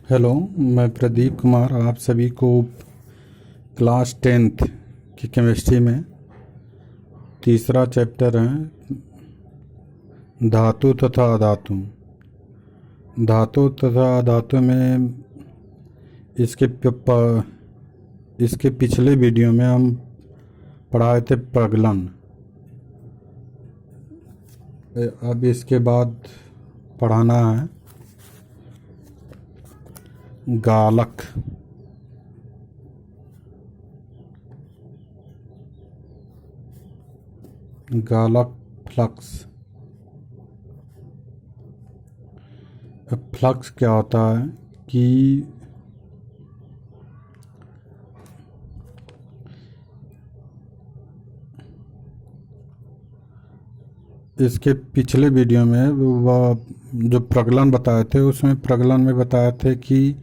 Hello, मैं प्रदीप कुमार आप सभी को क्लास 10th की केमिस्ट्री में तीसरा चैप्टर है धातु तथा अधातु। धातु तथा अधातु में इसके पिछले वीडियो में हम पढ़ाए थे प्रगलन। अब इसके बाद पढ़ाना है गालक। गालक फ्लक्स। फ्लक्स क्या होता है कि इसके पिछले वीडियो में वह जो प्रगलन बताए थे उसमें प्रगलन में बताए थे कि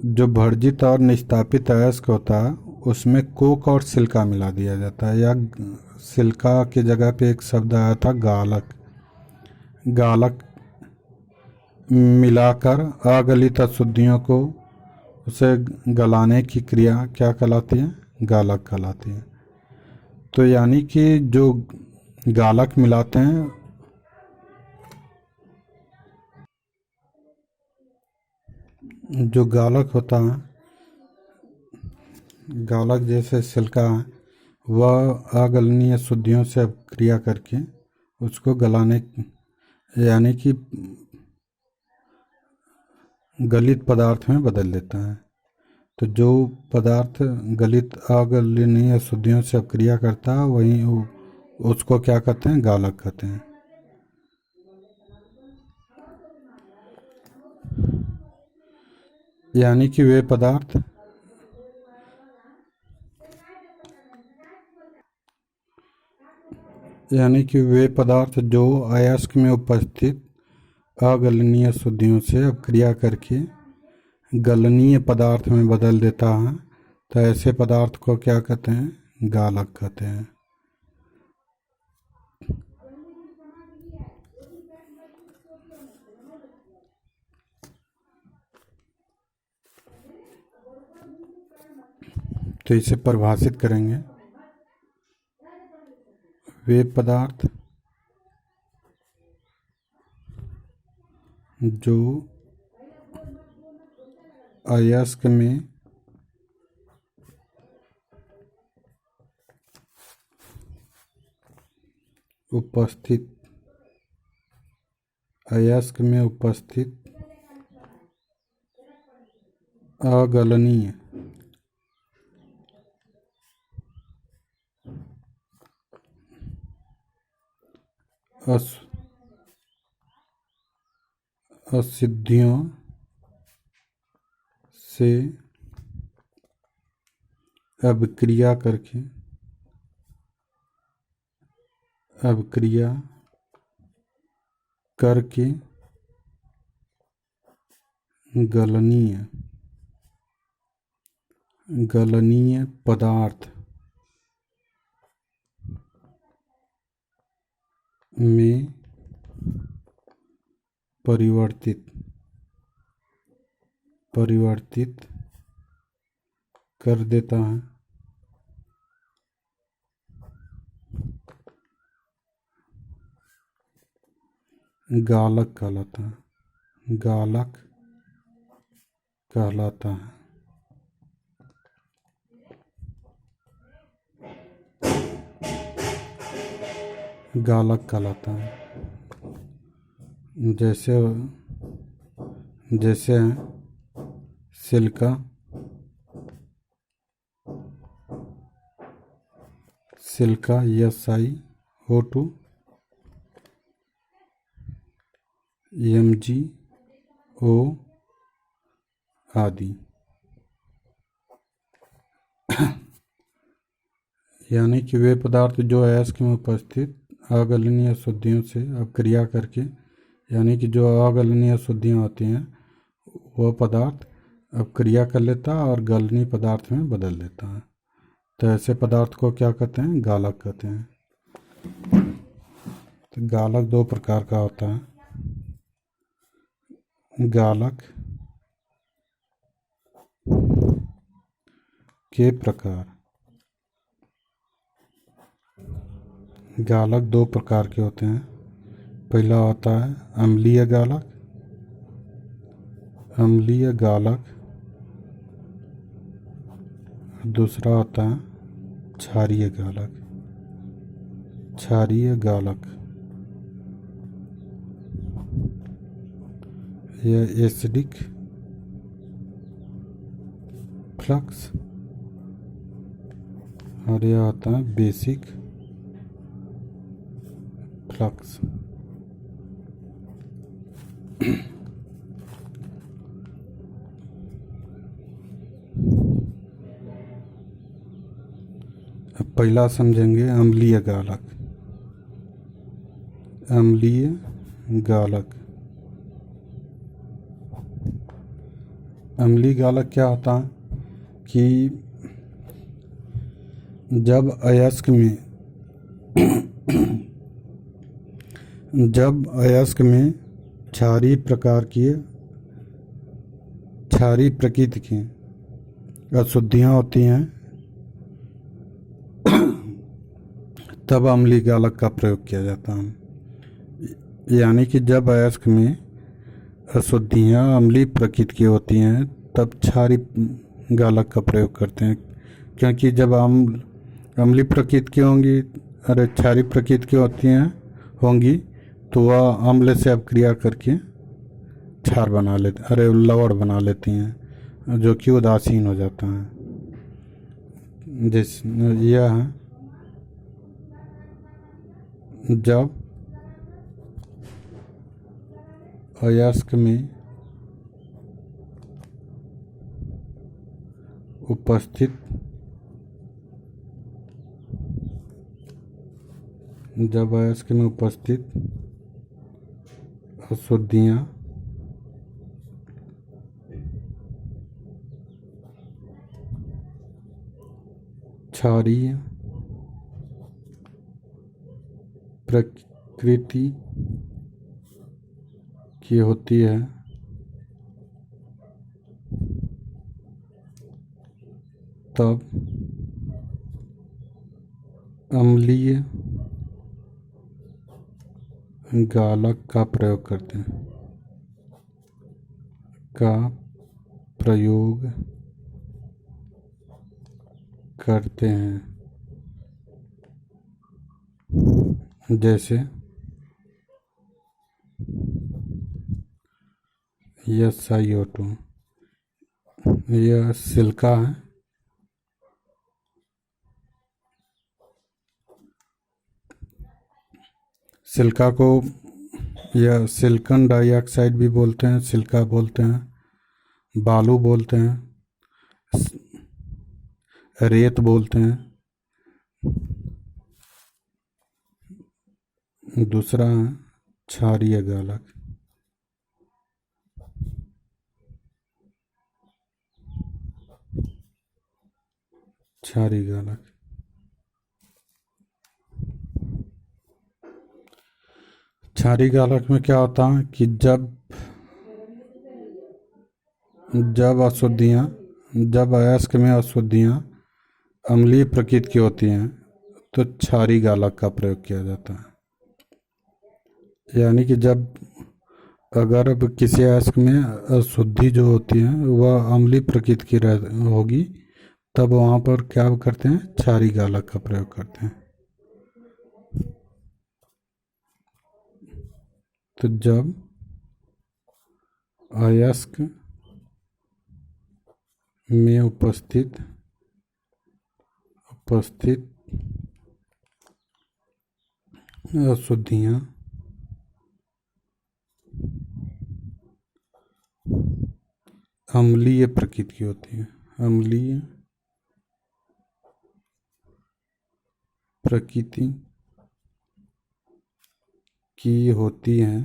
जो भर्जित और निस्तापित अयस्क होता है उसमें कोक और सिल्का मिला दिया जाता है, या सिल्का की जगह पे एक शब्द आया था गालक। गालक मिलाकर अगलित अशुद्धियों को उसे गलाने की क्रिया क्या कहलाती है? गालक कहलाती है। तो यानी कि जो गालक मिलाते हैं जो गालक होता है, गालक जैसे सिल्का है, वह अगलनीय शुद्धियों से क्रिया करके उसको गलाने यानी कि गलित पदार्थ में बदल देता है। तो जो पदार्थ गलित अगलनीय शुद्धियों से क्रिया करता है वही उसको क्या कहते हैं? गालक कहते हैं। यानी कि वे पदार्थ जो अयस्क में उपस्थित अगलनीय शुद्धियों से अपक्रिया करके गलनीय पदार्थ में बदल देता है, तो ऐसे पदार्थ को क्या कहते हैं? गालक कहते हैं। तो इसे परिभाषित करेंगे। वे पदार्थ जो अयस्क में उपस्थित अगलनीय अशुद्धियों से अभिक्रिया करके गलनीय पदार्थ में परिवर्तित कर देता है, गालक कहलाता है। गालक कहलाता है। गालक कहलाता है। जैसे सिल्का, SiO2, MgO आदि। यानी कि वे पदार्थ जो अयस्क में उपस्थित अगलनीय शुद्धियों से अपक्रिया करके, यानी कि जो अगलनीय शुद्धियाँ होती हैं वह पदार्थ अपक्रिया कर लेता है और गलनीय पदार्थ में बदल देता है। तो ऐसे पदार्थ को क्या कहते हैं? गालक कहते हैं। तो गालक दो प्रकार का होता है। गालक के प्रकार। गालक दो प्रकार के होते हैं। पहला होता है अम्लीय गालक। अम्लीय गालक। दूसरा होता है क्षारीय गालक। क्षारीय गालक यह एसिडिक फ्लक्स और यह होता है बेसिक फ्लक्स। अब पहला समझेंगे अम्लीय गालक। अम्लीय गालक। अम्लीय गालक क्या होता है कि जब अयस्क में क्षारीय प्रकृति की अशुद्धियाँ होती हैं तब अम्लीय गालक का प्रयोग किया जाता है। यानी कि जब अयस्क में अशुद्धियाँ अम्लीय प्रकृति की होती हैं तब क्षारीय गालक का प्रयोग करते हैं, क्योंकि जब अम्लीय प्रकृति की होंगी अरे क्षारीय प्रकृति की होंगी तो वह अम्ल से अपक्रिया करके क्षार बना लेते अरे लवण बना लेती हैं, जो कि उदासीन हो जाता है। यह है जब अयस्क में उपस्थित अशुद्धियाँ क्षारीय प्रकृति की होती है तब अम्लीय गालक का प्रयोग करते हैं। जैसे SiO2 यह सिलिका है। सिलिका को यह सिलिकॉन डाइऑक्साइड भी बोलते हैं, सिलिका बोलते हैं, बालू बोलते हैं, रेत बोलते हैं। दूसरा है क्षारीय गालक। क्षारीय गालक क्षारीय गालक में क्या होता है कि जब अयस्क में अशुद्धियाँ अम्लीय प्रकृति की होती हैं तो क्षारीय गालक का प्रयोग किया जाता है। यानी कि अगर अब किसी अयस्क में अशुद्धि जो होती है वह अम्लीय प्रकृति की होगी तब वहाँ पर क्या करते हैं, क्षारीय गालक का प्रयोग करते हैं। तो जब अयस्क में उपस्थित अशुद्धियाँ अम्लीय प्रकृति की होती है, अम्लीय प्रकृति की होती है,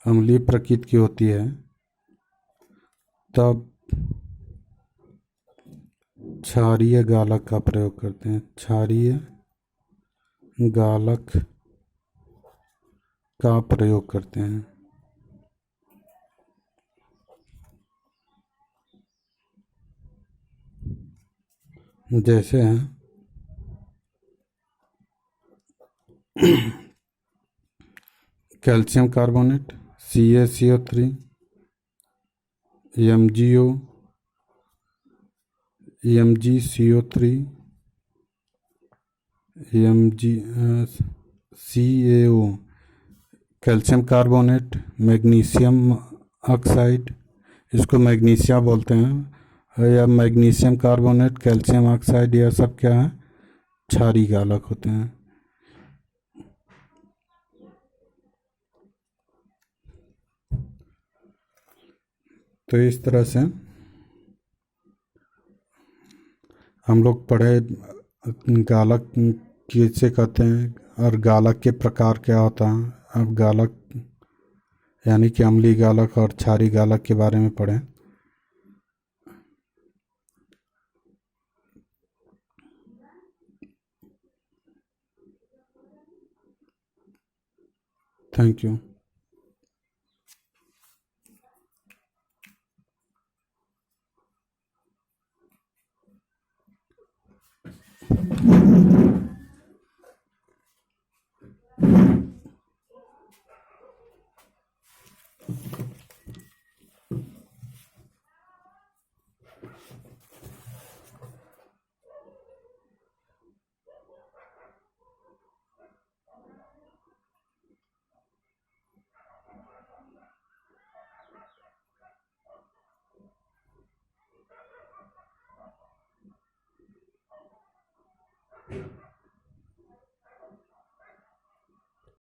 अम्लीय प्रकृति की होती है तब क्षारीय गालक का प्रयोग करते हैं। क्षारीय गालक का प्रयोग करते हैं। जैसे हैं calcium carbonate, CaCO3, MgO, MgCO3, CaO, calcium carbonate, magnesium oxide, इसको मैग्नीशिया बोलते हैं, या मैग्नीशियम कार्बोनेट, कैल्शियम ऑक्साइड, यह सब क्या है, क्षारीय गालक होते हैं। तो इस तरह से हम लोग पढ़े गालक किसे कहते हैं और गालक के प्रकार क्या होता है। अब गालक यानी कि अम्लीय गालक और क्षारीय गालक के बारे में पढ़ें। Thank you.